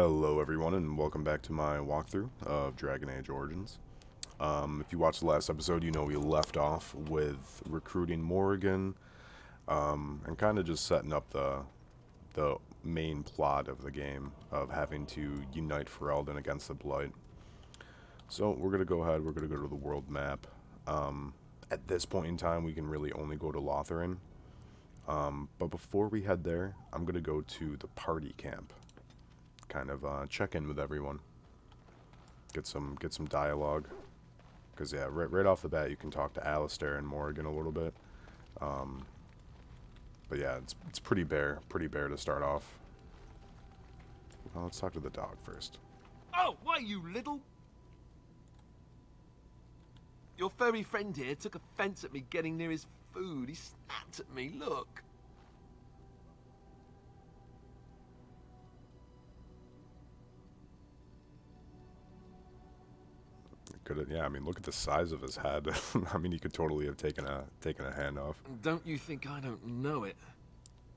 Hello everyone and welcome back to my walkthrough of Dragon Age Origins. If you watched the last episode, you know we left off with recruiting Morrigan and kind of just setting up the main plot of the game of having to unite Ferelden against the Blight. So we're going to go ahead, we're going to go to the world map. At this point in time, we can really only go to Lotharen. But before we head there, I'm going to go to the party camp. Kind of check in with everyone, get some dialogue, because yeah, right off the bat you can talk to Alistair and Morrigan a little bit, but yeah, it's pretty bare to start off. Well, let's talk to the dog first. Oh, why, you little... Your furry friend here took offense at me getting near his food. He snapped at me, look. Yeah, I mean, look at the size of his head. I mean, he could totally have taken a hand off. Don't you think I don't know it?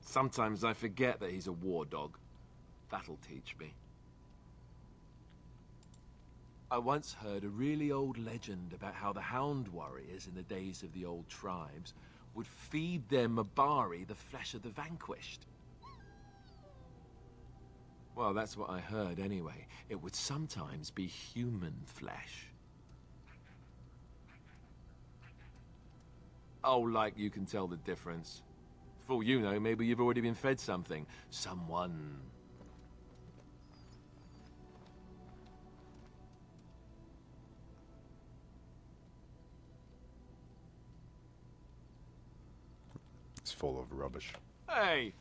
Sometimes I forget that he's a war dog. That'll teach me. I once heard a really old legend about how the Hound warriors in the days of the old tribes would feed their Mabari the flesh of the vanquished. Well, that's what I heard anyway. It would sometimes be human flesh. Oh, like you can tell the difference. For all you know, maybe you've already been fed something. Someone. It's full of rubbish. Hey!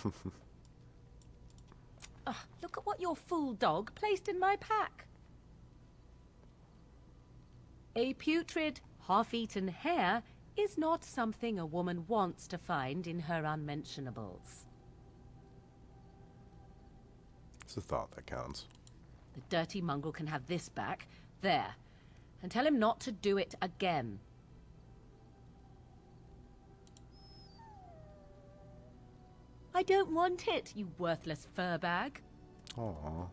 Look at what your fool dog placed in my pack. A putrid, half-eaten hare is not something a woman wants to find in her unmentionables. It's a thought that counts. The dirty mongrel can have this back. There. And tell him not to do it again. I don't want it, you worthless fur bag. Aww.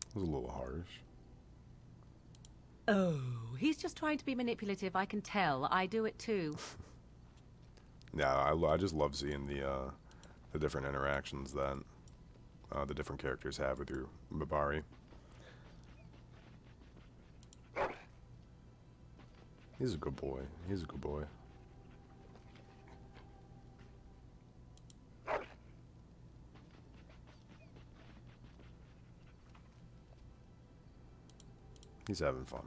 It was a little harsh. Oh, he's just trying to be manipulative, I can tell. I do it too. Yeah, I just love seeing the different interactions that the different characters have with your Mabari. He's a good boy. He's a good boy. He's having fun.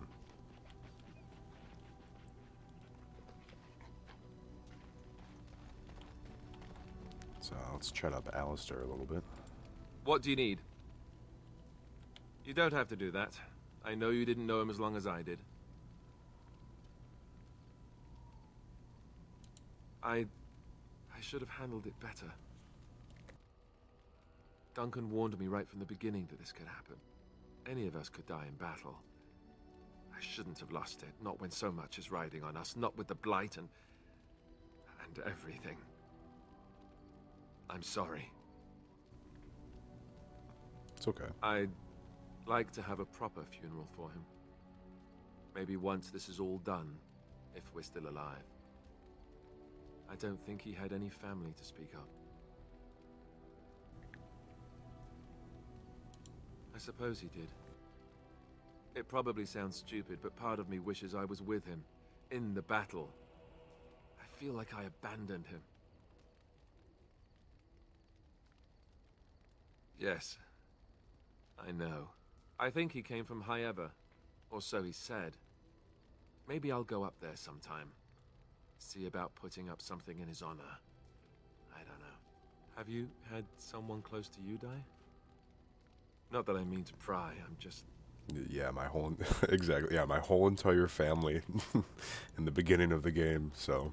So let's chat up Alistair a little bit. What do you need? You don't have to do that. I know you didn't know him as long as I did. I should have handled it better. Duncan warned me right from the beginning that this could happen. Any of us could die in battle. I shouldn't have lost it, not when so much is riding on us, not with the Blight and everything. I'm sorry. It's okay. I'd like to have a proper funeral for him. Maybe once this is all done, if we're still alive. I don't think he had any family to speak of. I suppose he did. It probably sounds stupid, but part of me wishes I was with him, in the battle. I feel like I abandoned him. Yes, I know. I think he came from High Ever, or so he said. Maybe I'll go up there sometime. See about putting up something in his honor. I don't know. Have you had someone close to you die? Not that I mean to pry, I'm just... Yeah, my whole exactly. Yeah, my whole entire family in the beginning of the game. So.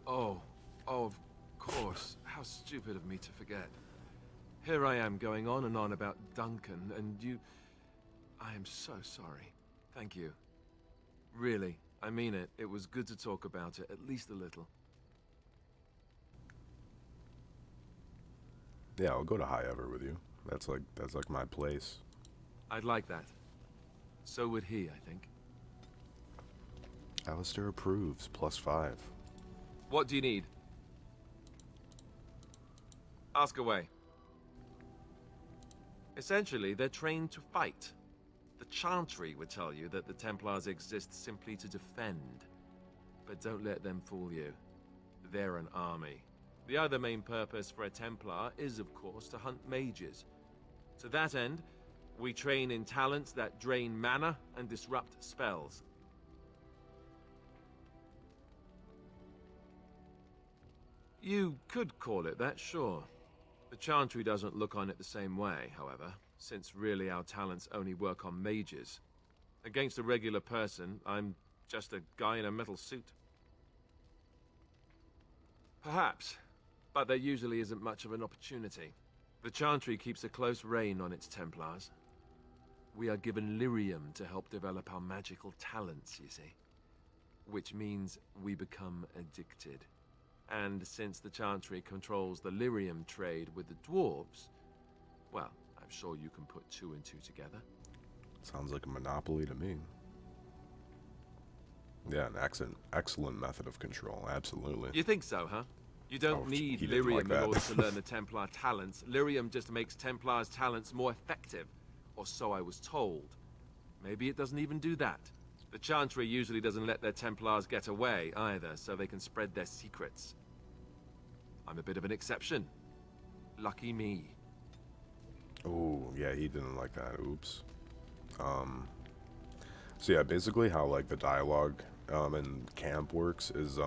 Oh, of course. How stupid of me to forget. Here I am going on and on about Duncan, and you... I am so sorry. Thank you. Really, I mean it. It was good to talk about it, at least a little. Yeah, I'll go to High Ever with you. That's like my place. I'd like that. So would he, I think. Alistair approves. +5. What do you need? Ask away. Essentially, they're trained to fight. The Chantry would tell you that the Templars exist simply to defend. But don't let them fool you. They're an army. The other main purpose for a Templar is, of course, to hunt mages. To that end, we train in talents that drain mana and disrupt spells. You could call it that, sure. The Chantry doesn't look on it the same way, however, since really our talents only work on mages. Against a regular person, I'm just a guy in a metal suit. Perhaps, but there usually isn't much of an opportunity. The Chantry keeps a close rein on its Templars. We are given lyrium to help develop our magical talents, you see. Which means we become addicted. And since the Chantry controls the lyrium trade with the dwarves, well, I'm sure you can put 2 and 2 together. Sounds like a monopoly to me. Yeah, an excellent method of control, absolutely. You think so, huh? You don't need he didn't lyrium like in that. order to learn the Templar talents. Lyrium just makes Templars' talents more effective, or so I was told. Maybe it doesn't even do that. The Chantry usually doesn't let their Templars get away either, so they can spread their secrets. I'm a bit of an exception. Lucky me. Oh, yeah, he didn't like that. Oops. So yeah, basically how like the dialogue in camp works is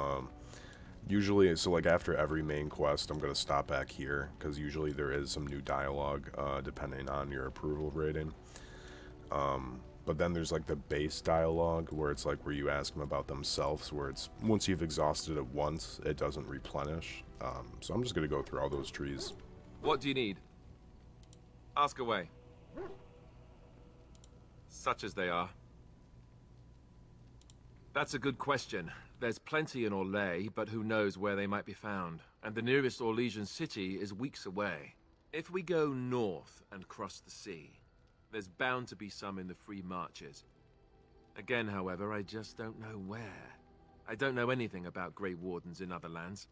usually, so like after every main quest, I'm gonna stop back here because usually there is some new dialogue depending on your approval rating. But then there's like the base dialogue where it's like where you ask them about themselves, where it's once you've exhausted it once, it doesn't replenish. So I'm just gonna go through all those trees. What do you need? Ask away. Such as they are. That's a good question. There's plenty in Orlais, but who knows where they might be found. And the nearest Orlesian city is weeks away. If we go north and cross the sea, there's bound to be some in the Free Marches. Again, however, I just don't know where. I don't know anything about Grey Wardens in other lands.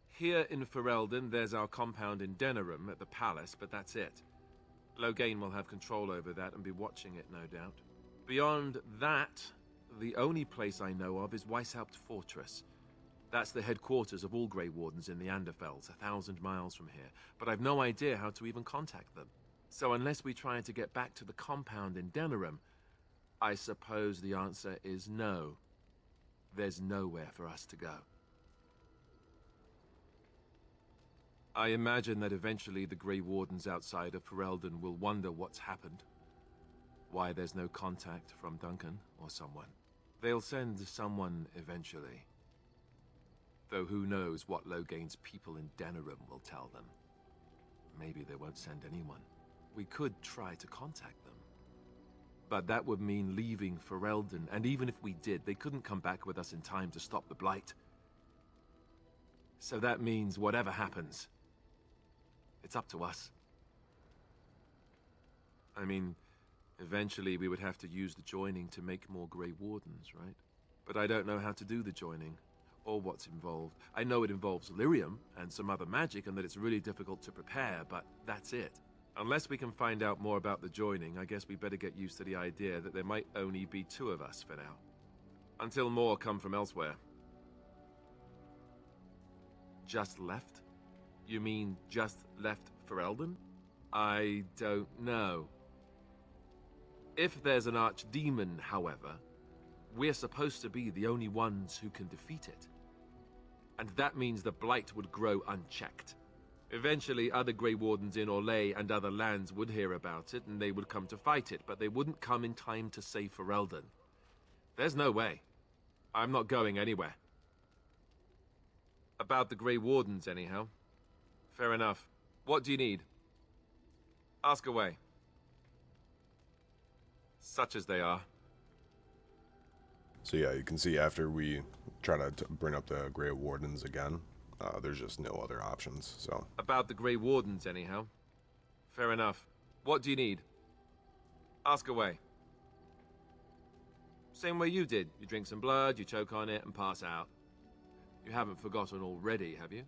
Here in Ferelden, there's our compound in Denerim at the palace, but that's it. Loghain will have control over that and be watching it, no doubt. Beyond that, the only place I know of is Weishaupt Fortress. That's the headquarters of all Grey Wardens in the Anderfells, 1,000 miles from here, but I've no idea how to even contact them. So unless we try to get back to the compound in Denerim, I suppose the answer is no. There's nowhere for us to go. I imagine that eventually the Grey Wardens outside of Ferelden will wonder what's happened. Why there's no contact from Duncan or someone. They'll send someone eventually. Though who knows what Loghain's people in Denerim will tell them. Maybe they won't send anyone. We could try to contact them. But that would mean leaving Ferelden, and even if we did, they couldn't come back with us in time to stop the Blight. So that means whatever happens, it's up to us. I mean, eventually we would have to use the joining to make more Grey Wardens, right? But I don't know how to do the joining, or what's involved. I know it involves lyrium and some other magic, and that it's really difficult to prepare, but that's it. Unless we can find out more about the joining, I guess we better get used to the idea that there might only be 2 of us for now. Until more come from elsewhere. Just left? You mean just left Ferelden? I don't know. If there's an archdemon, however, we're supposed to be the only ones who can defeat it. And that means the Blight would grow unchecked. Eventually, other Grey Wardens in Orlais and other lands would hear about it, and they would come to fight it, but they wouldn't come in time to save Ferelden. There's no way. I'm not going anywhere. About the Grey Wardens, anyhow. Fair enough. What do you need? Ask away. Such as they are. So yeah, you can see after we try to bring up the Grey Wardens again, there's just no other options. So About the Grey Wardens, anyhow. Fair enough. What do you need? Ask away. Same way you did. You drink some blood, you choke on it, and pass out. You haven't forgotten already, have you?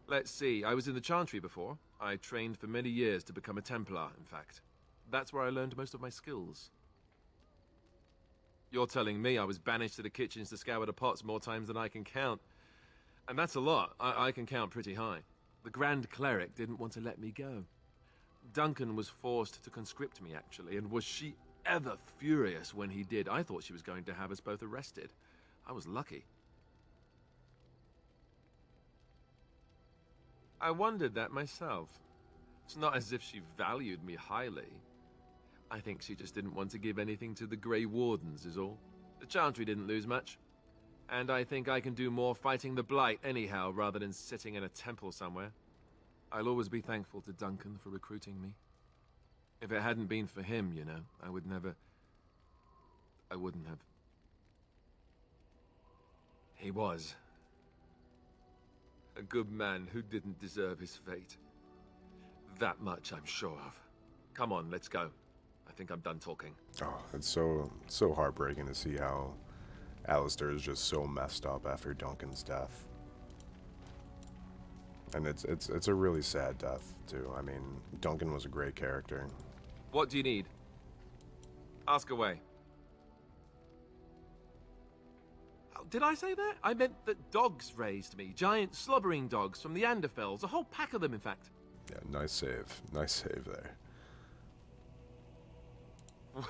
Let's see. I was in the Chantry before. I trained for many years to become a Templar, in fact. That's where I learned most of my skills. You're telling me I was banished to the kitchens to scour the pots more times than I can count. And that's a lot. I can count pretty high. The Grand Cleric didn't want to let me go. Duncan was forced to conscript me, actually, and was she ever furious when he did. I thought she was going to have us both arrested. I was lucky. I wondered that myself. It's not as if she valued me highly. I think she just didn't want to give anything to the Grey Wardens, is all. The Chantry didn't lose much. And I think I can do more fighting the Blight anyhow, rather than sitting in a temple somewhere. I'll always be thankful to Duncan for recruiting me. If it hadn't been for him, you know, I wouldn't have. He was a good man who didn't deserve his fate. That much I'm sure of. Come on, let's go. I think I'm done talking. oh, it's so heartbreaking to see how Alistair is just so messed up after Duncan's death. And it's a really sad death too. I mean, Duncan was a great character. What do you need? Ask away. Oh, did I say that? I meant that dogs raised me. Giant slobbering dogs from the Anderfells. A whole pack of them, in fact. Yeah, nice save. Nice save there.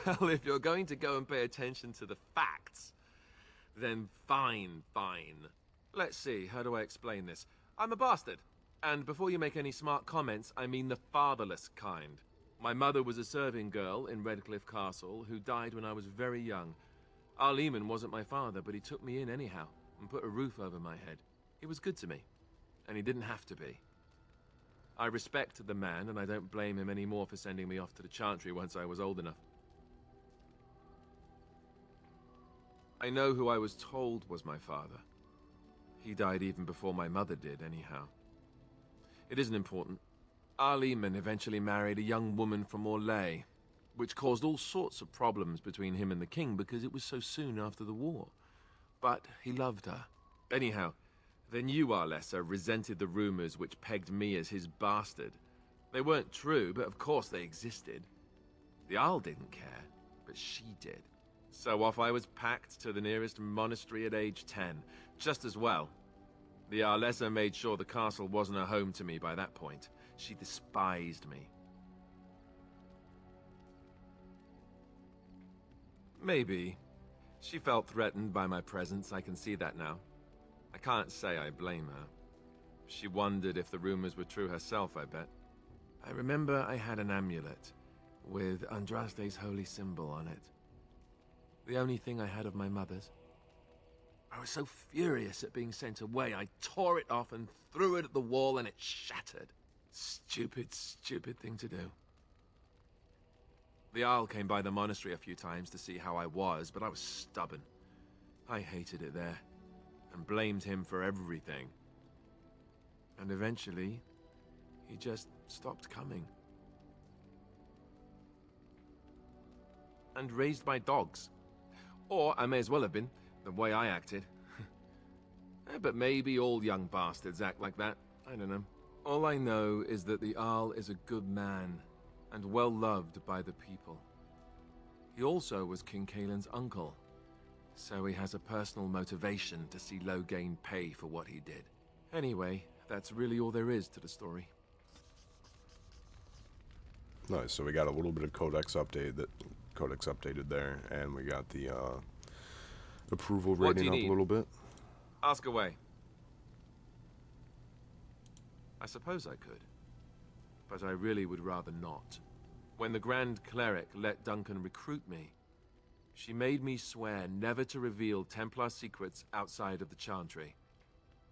Well, if you're going to go and pay attention to the facts, then fine. Let's see, how do I explain this? I'm a bastard. And before you make any smart comments, I mean the fatherless kind. My mother was a serving girl in Redcliffe Castle who died when I was very young. Arl Eamon wasn't my father, but he took me in anyhow and put a roof over my head. He was good to me, and he didn't have to be. I respect the man, and I don't blame him anymore for sending me off to the Chantry once I was old enough. I know who I was told was my father. He died even before my mother did, anyhow. It isn't important. Arl Eamon eventually married a young woman from Orlais, which caused all sorts of problems between him and the king because it was so soon after the war. But he loved her. Anyhow, the new Arlessa resented the rumors which pegged me as his bastard. They weren't true, but of course they existed. The Arl didn't care, but she did. So off I was packed to the nearest monastery at age 10, just as well. The Arlessa made sure the castle wasn't a home to me by that point. She despised me. Maybe. She felt threatened by my presence, I can see that now. I can't say I blame her. She wondered if the rumors were true herself, I bet. I remember I had an amulet with Andraste's holy symbol on it. The only thing I had of my mother's. I was so furious at being sent away, I tore it off and threw it at the wall and it shattered. Stupid thing to do. The Arl came by the monastery a few times to see how I was, but I was stubborn. I hated it there, and blamed him for everything. And eventually, he just stopped coming. And raised my dogs. Or I may as well have been, the way I acted. But maybe all young bastards act like that. I don't know. All I know is that the Arl is a good man, and well loved by the people. He also was King Caelan's uncle, so he has a personal motivation to see Loghain pay for what he did. Anyway, that's really all there is to the story. Nice. So we got a little bit of codex updated there, and we got the approval What do rating you up need? a little bit. Ask away. I suppose I could, but I really would rather not. When the Grand Cleric let Duncan recruit me, she made me swear never to reveal Templar secrets outside of the Chantry.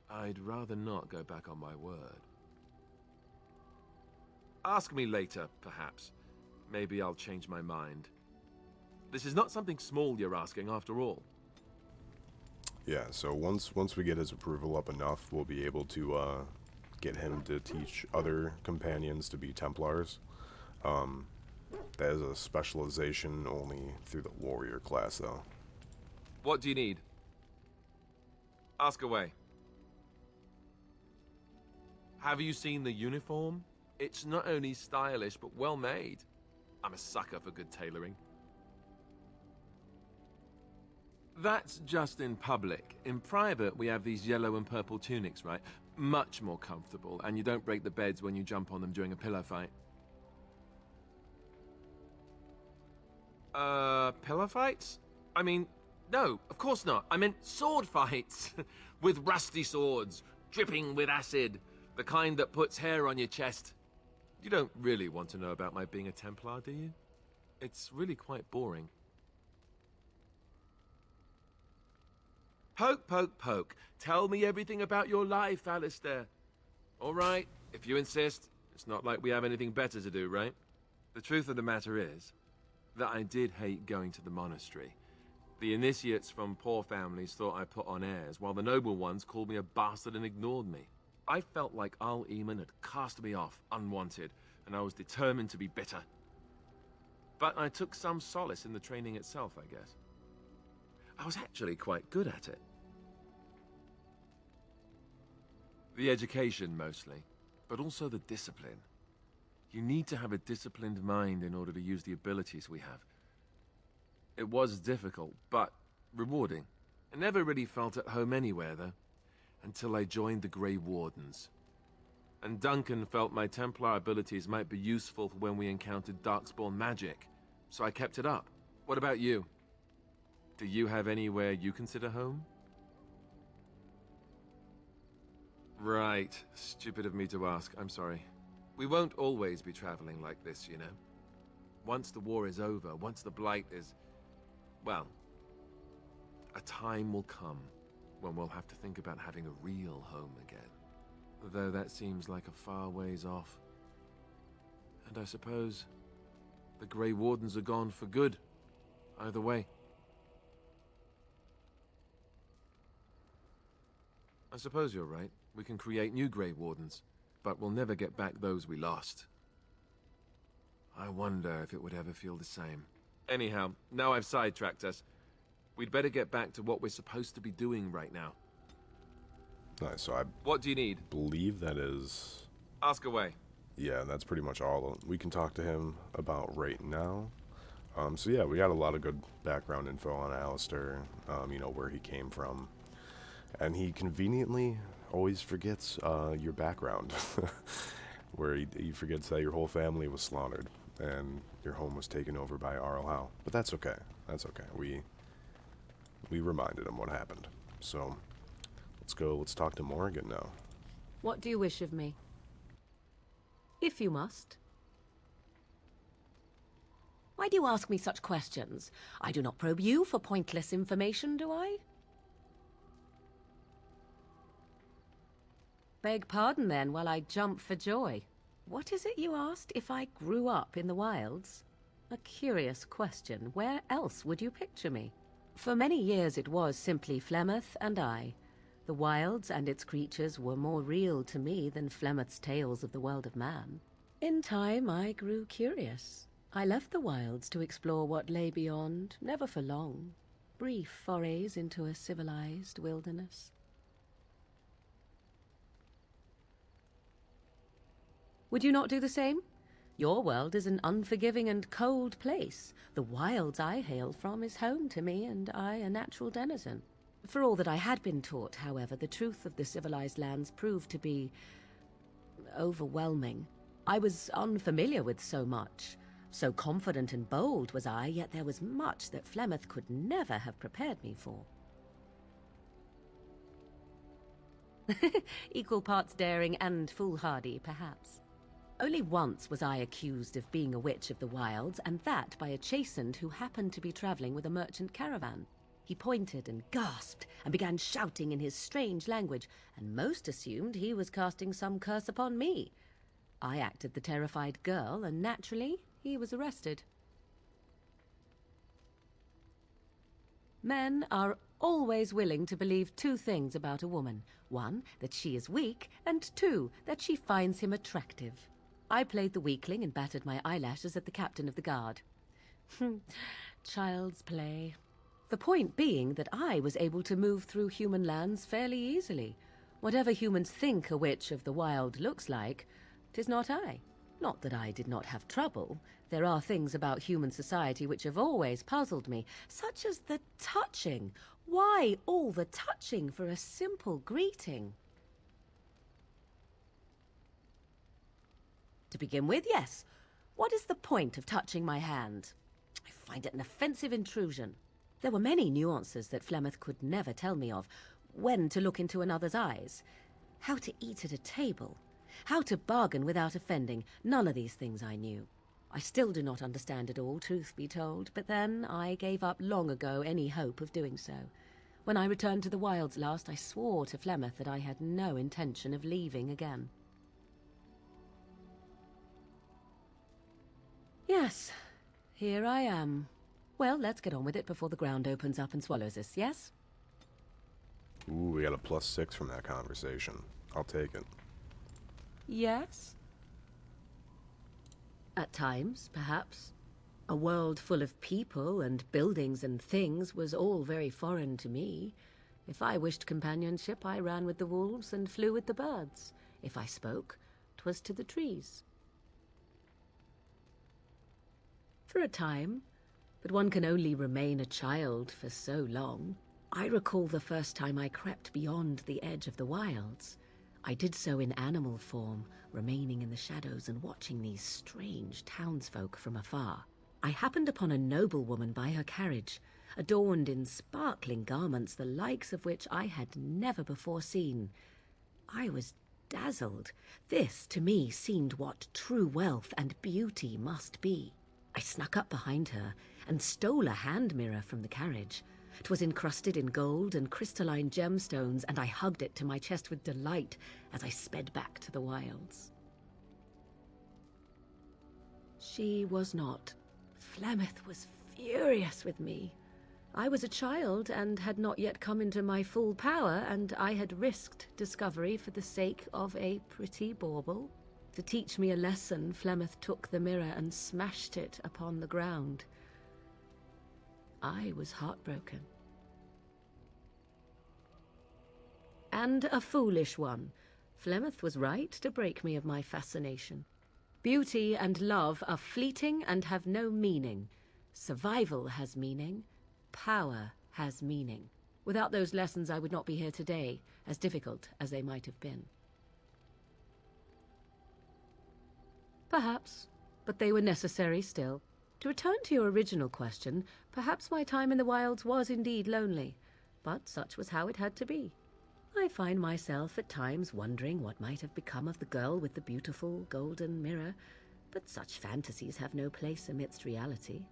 I'd rather not go back on my word. Ask me later, perhaps. Maybe I'll change my mind. This is not something small you're asking, after all. Yeah, so once we get his approval up enough, we'll be able to get him to teach other companions to be Templars. That is a specialization only through the warrior class, though. What do you need? Ask away. Have you seen the uniform? It's not only stylish, but well made. I'm a sucker for good tailoring. That's just in public. In private, we have these yellow and purple tunics, right? Much more comfortable, and you don't break the beds when you jump on them during a pillow fight. Pillow fights? I mean, no, of course not. I meant sword fights. With rusty swords, dripping with acid. The kind that puts hair on your chest. You don't really want to know about my being a Templar, do you? It's really quite boring. Poke, poke, poke. Tell me everything about your life, Alistair. All right, if you insist. It's not like we have anything better to do, right? The truth of the matter is that I did hate going to the monastery. The initiates from poor families thought I put on airs, while the noble ones called me a bastard and ignored me. I felt like Al Eamon had cast me off, unwanted, and I was determined to be bitter. But I took some solace in the training itself, I guess. I was actually quite good at it. The education, mostly, but also the discipline. You need to have a disciplined mind in order to use the abilities we have. It was difficult, but rewarding. I never really felt at home anywhere, though, until I joined the Grey Wardens. And Duncan felt my Templar abilities might be useful for when we encountered Darkspawn magic, so I kept it up. What about you? Do you have anywhere you consider home? Right. Stupid of me to ask. I'm sorry. We won't always be traveling like this, you know. Once the war is over, once the Blight is... well, a time will come when we'll have to think about having a real home again. Though that seems like a far ways off. And I suppose the Grey Wardens are gone for good. Either way. I suppose you're right. We can create new Grey Wardens, but we'll never get back those we lost. I wonder if it would ever feel the same. Anyhow, now I've sidetracked us. We'd better get back to what we're supposed to be doing right now. Nice, so I What do you need? believe that is... Ask away. yeah, that's pretty much all we can talk to him about right now. So yeah, we got a lot of good background info on Alistair, you know, where he came from. And he conveniently always forgets your background, where he forgets that your whole family was slaughtered and your home was taken over by Arl Howe. But that's okay. That's okay. We reminded him what happened. So let's talk to Morrigan now. What do you wish of me? If you must. Why do you ask me such questions? I do not probe you for pointless information, do I? Beg pardon, then, while I jump for joy. What is it you asked if I grew up in the wilds? A curious question. Where else would you picture me? For many years it was simply Flemeth and I. The wilds and its creatures were more real to me than Flemeth's tales of the world of man. In time, I grew curious. I left the wilds to explore what lay beyond, never for long. Brief forays into a civilized wilderness. Would you not do the same? Your world is an unforgiving and cold place. The wilds I hail from is home to me, and I a natural denizen. For all that I had been taught, however, the truth of the civilized lands proved to be overwhelming. I was unfamiliar with so much. So confident and bold was I, yet there was much that Flemeth could never have prepared me for. Equal parts daring and foolhardy, perhaps. Only once was I accused of being a witch of the wilds, and that by a chastened who happened to be traveling with a merchant caravan. He pointed and gasped, and began shouting in his strange language, and most assumed he was casting some curse upon me. I acted the terrified girl, and naturally, he was arrested. Men are always willing to believe two things about a woman. One, that she is weak, and two, that she finds him attractive. I played the weakling and battered my eyelashes at the captain of the guard. Child's play. The point being that I was able to move through human lands fairly easily. Whatever humans think a witch of the wild looks like, 'tis not I. Not that I did not have trouble. There are things about human society which have always puzzled me, such as the touching. Why all the touching for a simple greeting? To begin with, yes. What is the point of touching my hand? I find it an offensive intrusion. There were many nuances that Flemeth could never tell me of. When to look into another's eyes. How to eat at a table. How to bargain without offending. None of these things I knew. I still do not understand it all, truth be told, but then I gave up long ago any hope of doing so. When I returned to the wilds last, I swore to Flemeth that I had no intention of leaving again. Yes, here I am. Well, let's get on with it before the ground opens up and swallows us, yes? Ooh, we got a +6 from that conversation. I'll take it. Yes? At times, perhaps. A world full of people and buildings and things was all very foreign to me. If I wished companionship, I ran with the wolves and flew with the birds. If I spoke, 'twas to the trees. For a time, but one can only remain a child for so long. I recall the first time I crept beyond the edge of the wilds. I did so in animal form, remaining in the shadows and watching these strange townsfolk from afar. I happened upon a noblewoman by her carriage, adorned in sparkling garments the likes of which I had never before seen. I was dazzled. This, to me, seemed what true wealth and beauty must be. I snuck up behind her and stole a hand mirror from the carriage. 'Twas encrusted in gold and crystalline gemstones, and I hugged it to my chest with delight as I sped back to the wilds. She was not. Flemeth was furious with me. I was a child and had not yet come into my full power, and I had risked discovery for the sake of a pretty bauble. To teach me a lesson, Flemeth took the mirror and smashed it upon the ground. I was heartbroken. And a foolish one. Flemeth was right to break me of my fascination. Beauty and love are fleeting and have no meaning. Survival has meaning. Power has meaning. Without those lessons, I would not be here today, as difficult as they might have been. Perhaps, but they were necessary still. To return to your original question, perhaps my time in the wilds was indeed lonely, but such was how it had to be. I find myself at times wondering what might have become of the girl with the beautiful golden mirror, but such fantasies have no place amidst reality.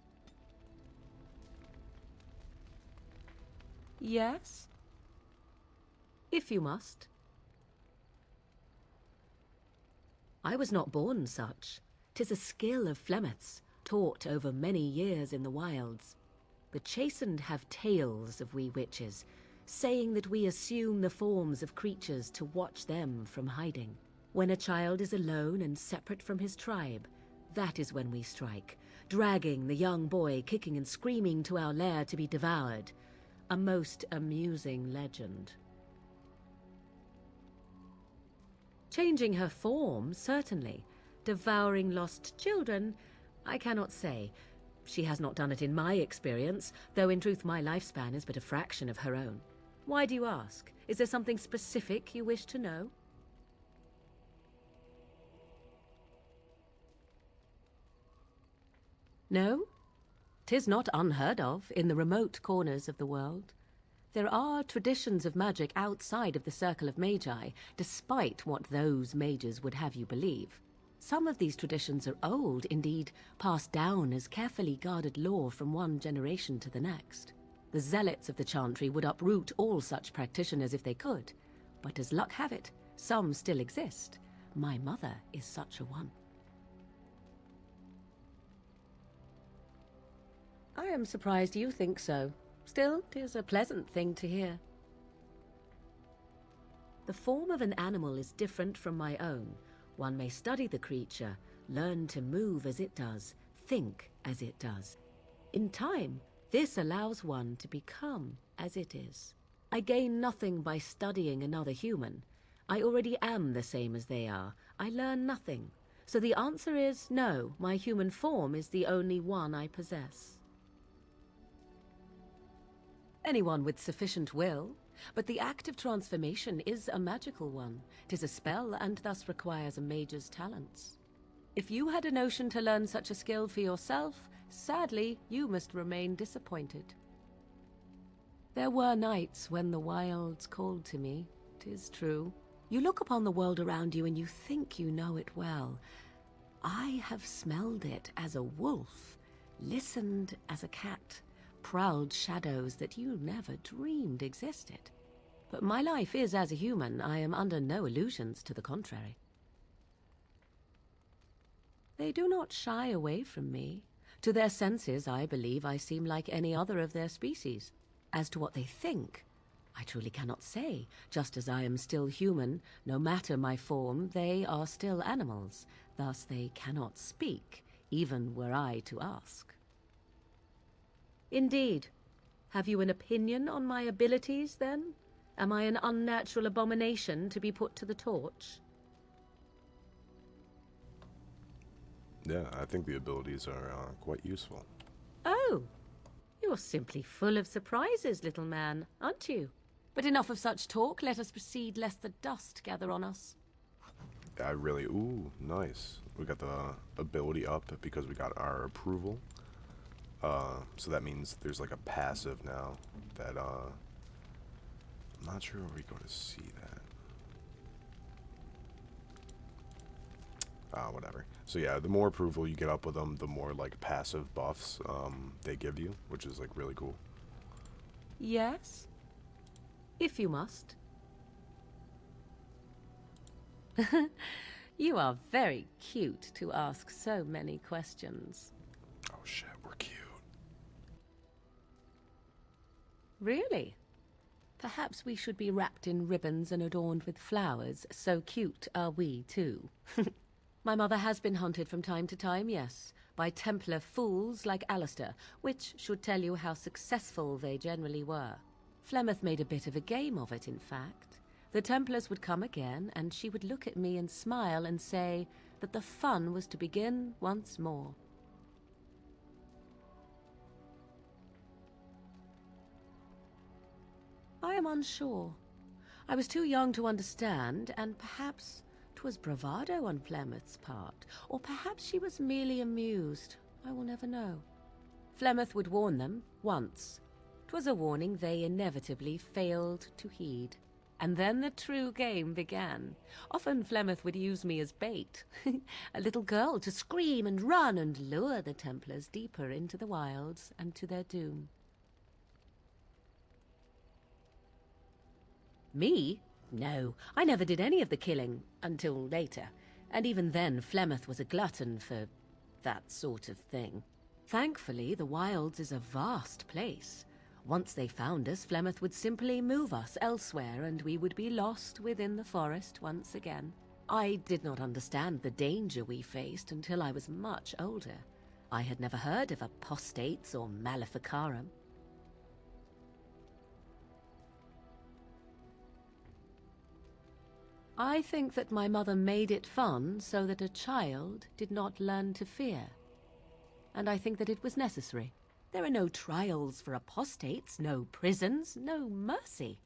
Yes? If you must. I was not born such. 'Tis a skill of Flemeth's, taught over many years in the wilds. The chastened have tales of we witches, saying that we assume the forms of creatures to watch them from hiding. When a child is alone and separate from his tribe, that is when we strike, dragging the young boy kicking and screaming to our lair to be devoured. A most amusing legend. Changing her form, certainly. Devouring lost children, I cannot say. She has not done it in my experience, though in truth my lifespan is but a fraction of her own. Why do you ask? Is there something specific you wish to know? No? 'Tis not unheard of in the remote corners of the world. There are traditions of magic outside of the circle of magi, despite what those mages would have you believe. Some of these traditions are old, indeed, passed down as carefully guarded lore from one generation to the next. The zealots of the Chantry would uproot all such practitioners if they could, but as luck have it, some still exist. My mother is such a one. I am surprised you think so. Still, 'tis a pleasant thing to hear. The form of an animal is different from my own. One may study the creature, learn to move as it does, think as it does. In time, this allows one to become as it is. I gain nothing by studying another human. I already am the same as they are. I learn nothing. So the answer is no, my human form is the only one I possess. Anyone with sufficient will, but the act of transformation is a magical one. 'Tis a spell and thus requires a mage's talents. If you had a notion to learn such a skill for yourself, sadly, you must remain disappointed. There were nights when the wilds called to me, 'tis true. You look upon the world around you and you think you know it well. I have smelled it as a wolf, listened as a cat, prowled shadows that you never dreamed existed. But my life is as a human. I am under no illusions to the contrary. They do not shy away from me. To their senses, I believe I seem like any other of their species. As to what they think, I truly cannot say. Just as I am still human, no matter my form, they are still animals. Thus they cannot speak, even were I to ask. Indeed. Have you an opinion on my abilities, then? Am I an unnatural abomination to be put to the torch? Yeah, I think the abilities are quite useful. Oh, you're simply full of surprises, little man, aren't you? But enough of such talk. Let us proceed, lest the dust gather on us. Ooh, nice. We got the ability up because we got our approval. So that means there's like a passive now that, I'm not sure where we go to see that. Whatever. So yeah, the more approval you get up with them, the more like passive buffs, they give you, which is like really cool. Yes? If you must. You are very cute to ask so many questions. Oh shit, we're cute. Really? Perhaps we should be wrapped in ribbons and adorned with flowers. So cute are we, too. My mother has been hunted from time to time, yes, by Templar fools like Alistair, which should tell you how successful they generally were. Flemeth made a bit of a game of it, in fact. The Templars would come again, and she would look at me and smile and say that the fun was to begin once more. I am unsure. I was too young to understand, and perhaps 'twas bravado on Flemeth's part, or perhaps she was merely amused. I will never know. Flemeth would warn them, once. 'Twas a warning they inevitably failed to heed. And then the true game began. Often Flemeth would use me as bait, a little girl to scream and run and lure the Templars deeper into the wilds and to their doom. Me? No, I never did any of the killing, until later. And even then, Flemeth was a glutton for that sort of thing. Thankfully, the wilds is a vast place. Once they found us, Flemeth would simply move us elsewhere, and we would be lost within the forest once again. I did not understand the danger we faced until I was much older. I had never heard of apostates or maleficarum. I think that my mother made it fun so that a child did not learn to fear. And I think that it was necessary. There are no trials for apostates, no prisons, no mercy.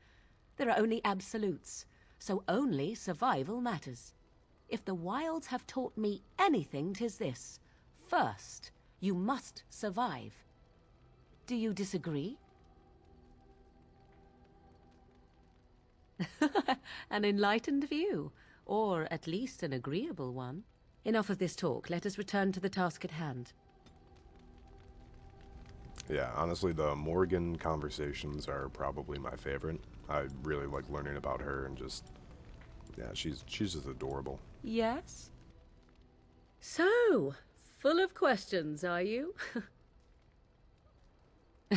There are only absolutes, so only survival matters. If the wilds have taught me anything, 'tis this. First, you must survive. Do you disagree? An enlightened view, or at least an agreeable one. Enough of this talk. Let us return to the task at hand. Yeah, honestly, the Morgan conversations are probably my favorite. I really like learning about her and just, yeah, she's just adorable. Yes? So, full of questions, are you?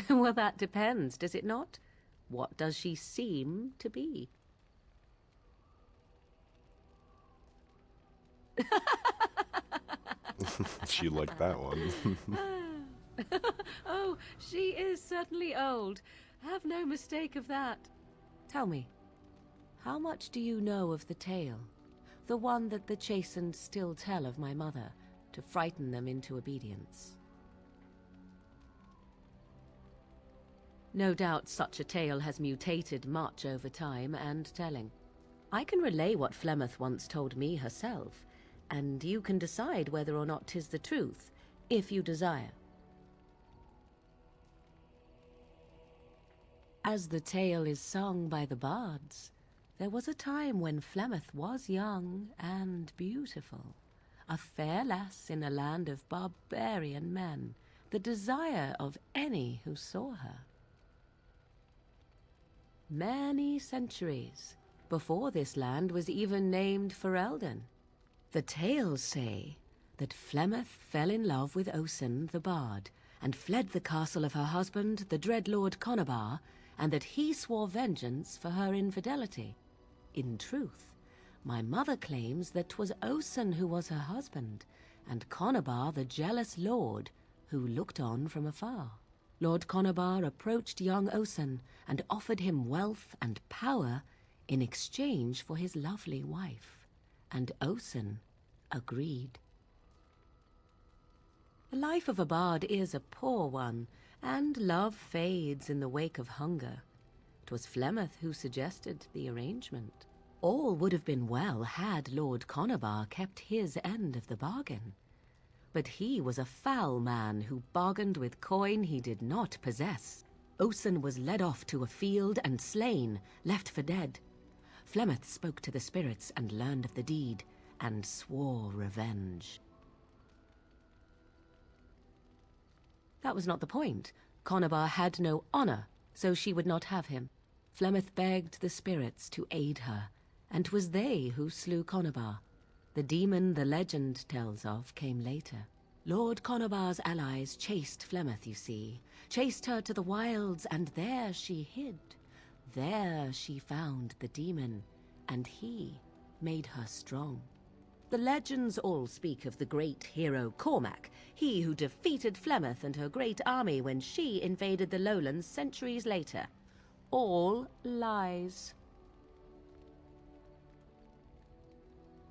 Well, that depends, does it not? What does she seem to be? She liked that one. Oh, she is certainly old. Have no mistake of that. Tell me, how much do you know of the tale? The one that the chastened still tell of my mother, to frighten them into obedience. No doubt such a tale has mutated much over time and telling. I can relay what Flemeth once told me herself, and you can decide whether or not 'tis the truth, if you desire. As the tale is sung by the bards, there was a time when Flemeth was young and beautiful, a fair lass in a land of barbarian men, the desire of any who saw her. Many centuries before this land was even named Ferelden. The tales say that Flemeth fell in love with Osen the bard, and fled the castle of her husband, the dread Lord Conobar, and that he swore vengeance for her infidelity. In truth, my mother claims that 'twas Osen who was her husband, and Conobar the jealous lord who looked on from afar. Lord Conobar approached young Osen and offered him wealth and power in exchange for his lovely wife, and Osen agreed. The life of a bard is a poor one, and love fades in the wake of hunger. 'Twas Flemeth who suggested the arrangement. All would have been well had Lord Conobar kept his end of the bargain. But he was a foul man who bargained with coin he did not possess. Osen was led off to a field and slain, left for dead. Flemeth spoke to the spirits and learned of the deed, and swore revenge. That was not the point. Conobar had no honor, so she would not have him. Flemeth begged the spirits to aid her, and 'twas they who slew Conobar. The demon the legend tells of came later. Lord Conobar's allies chased Flemeth, you see, chased her to the wilds, and there she hid. There she found the demon, and he made her strong. The legends all speak of the great hero Cormac, he who defeated Flemeth and her great army when she invaded the lowlands centuries later. All lies.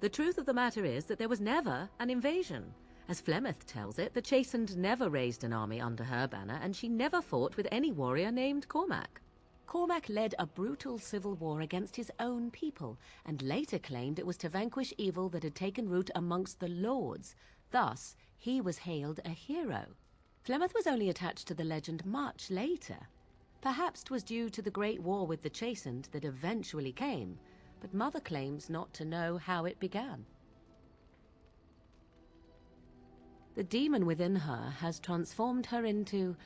The truth of the matter is that there was never an invasion. As Flemeth tells it, the Chastened never raised an army under her banner, and she never fought with any warrior named Cormac. Cormac led a brutal civil war against his own people, and later claimed it was to vanquish evil that had taken root amongst the lords. Thus, he was hailed a hero. Flemeth was only attached to the legend much later. Perhaps 'twas due to the great war with the Chastened that eventually came, but Mother claims not to know how it began. The demon within her has transformed her into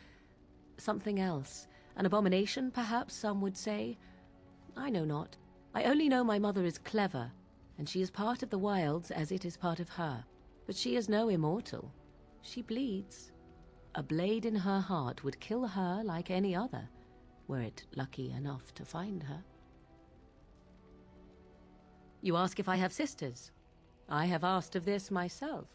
something else. An abomination, perhaps some would say. I know not. I only know my mother is clever, and she is part of the wilds as it is part of her. But she is no immortal. She bleeds. A blade in her heart would kill her like any other, were it lucky enough to find her. You ask if I have sisters. I have asked of this myself.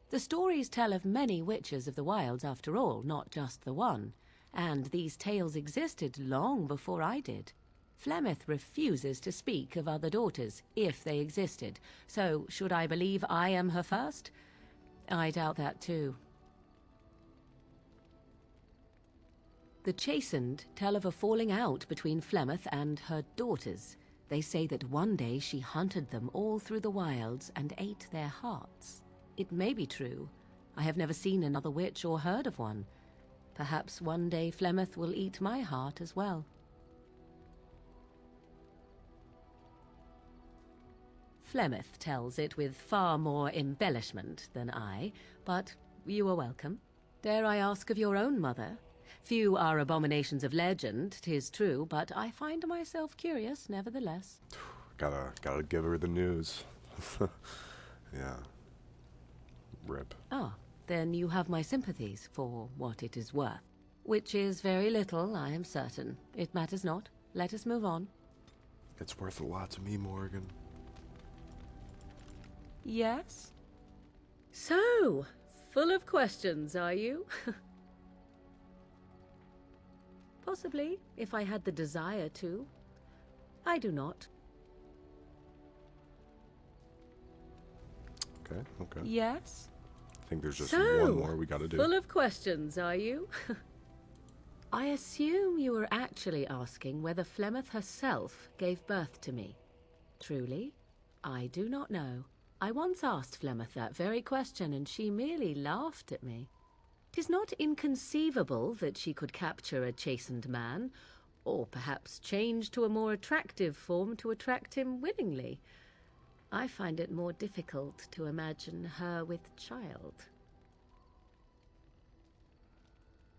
The stories tell of many witches of the wilds after all, not just the one. And these tales existed long before I did. Flemeth refuses to speak of other daughters, if they existed. So, should I believe I am her first? I doubt that too. The Chastened tell of a falling out between Flemeth and her daughters. They say that one day she hunted them all through the wilds and ate their hearts. It may be true. I have never seen another witch or heard of one. Perhaps one day Flemeth will eat my heart as well. Flemeth tells it with far more embellishment than I, but you are welcome. Dare I ask of your own mother? Few are abominations of legend, 'tis true, but I find myself curious nevertheless. Gotta give her the news. Yeah. Rip. Ah, then you have my sympathies for what it is worth. Which is very little, I am certain. It matters not. Let us move on. It's worth a lot to me, Morrigan. Yes? So, full of questions, are you? Possibly, if I had the desire to. I do not. Okay, okay. Yes? I think there's just So, one more we gotta do. full of questions, are you? I assume you were actually asking whether Flemeth herself gave birth to me. Truly, I do not know. I once asked Flemeth that very question, and she merely laughed at me. 'Tis not inconceivable that she could capture a chastened man, or perhaps change to a more attractive form to attract him willingly. I find it more difficult to imagine her with child.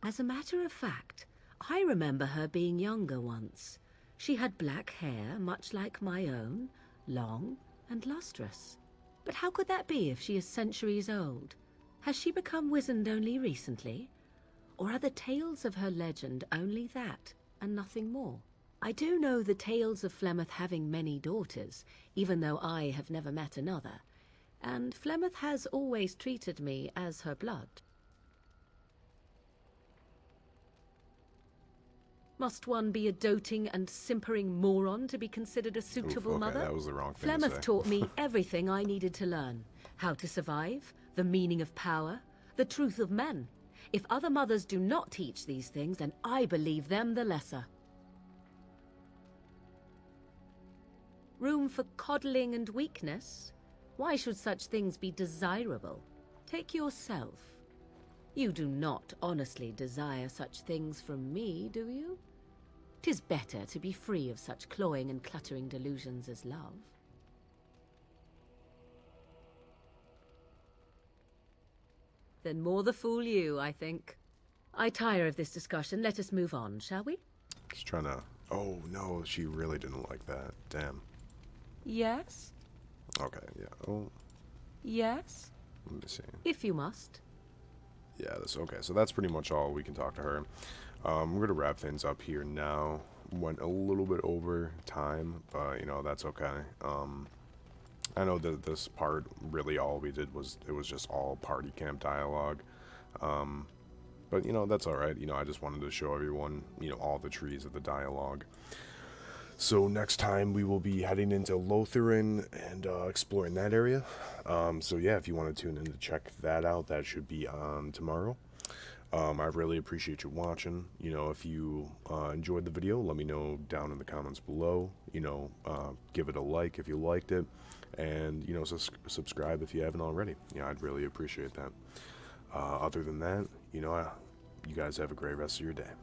As a matter of fact, I remember her being younger once. She had black hair, much like my own, long and lustrous. But how could that be if she is centuries old? Has she become wizened only recently? Or are the tales of her legend only that, and nothing more? I do know the tales of Flemeth having many daughters, even though I have never met another, and Flemeth has always treated me as her blood. Must one be a doting and simpering moron to be considered a suitable okay, mother? that was the wrong thing to Flemeth say. taught me everything I needed to learn. How to survive, the meaning of power, the truth of men. If other mothers do not teach these things, then I believe them the lesser. Room for coddling and weakness? Why should such things be desirable? Take yourself. You do not honestly desire such things from me, do you? 'Tis better to be free of such cloying and cluttering delusions as love. Then more the fool you, I think. I tire of this discussion. Let us move on, shall we? Just trying to... Oh, no, she really didn't like that. Damn. Yes? Okay, yeah. Oh, Yes? let me see. If you must. Yeah, that's okay. So that's pretty much all we can talk to her. We're going to wrap things up here now. Went a little bit over time, but, you know, that's okay. I know that this part, really all we did was, it was just all party camp dialogue. But, you know, that's alright. You know, I just wanted to show everyone, you know, all the trees of the dialogue. So next time we will be heading into Lotharen and exploring that area. So yeah, if you want to tune in to check that out, that should be on tomorrow. I really appreciate you watching. You know, if you enjoyed the video, let me know down in the comments below. You know, give it a like if you liked it, and you know, subscribe if you haven't already. Yeah, I'd really appreciate that. Other than that, you know, you guys have a great rest of your day.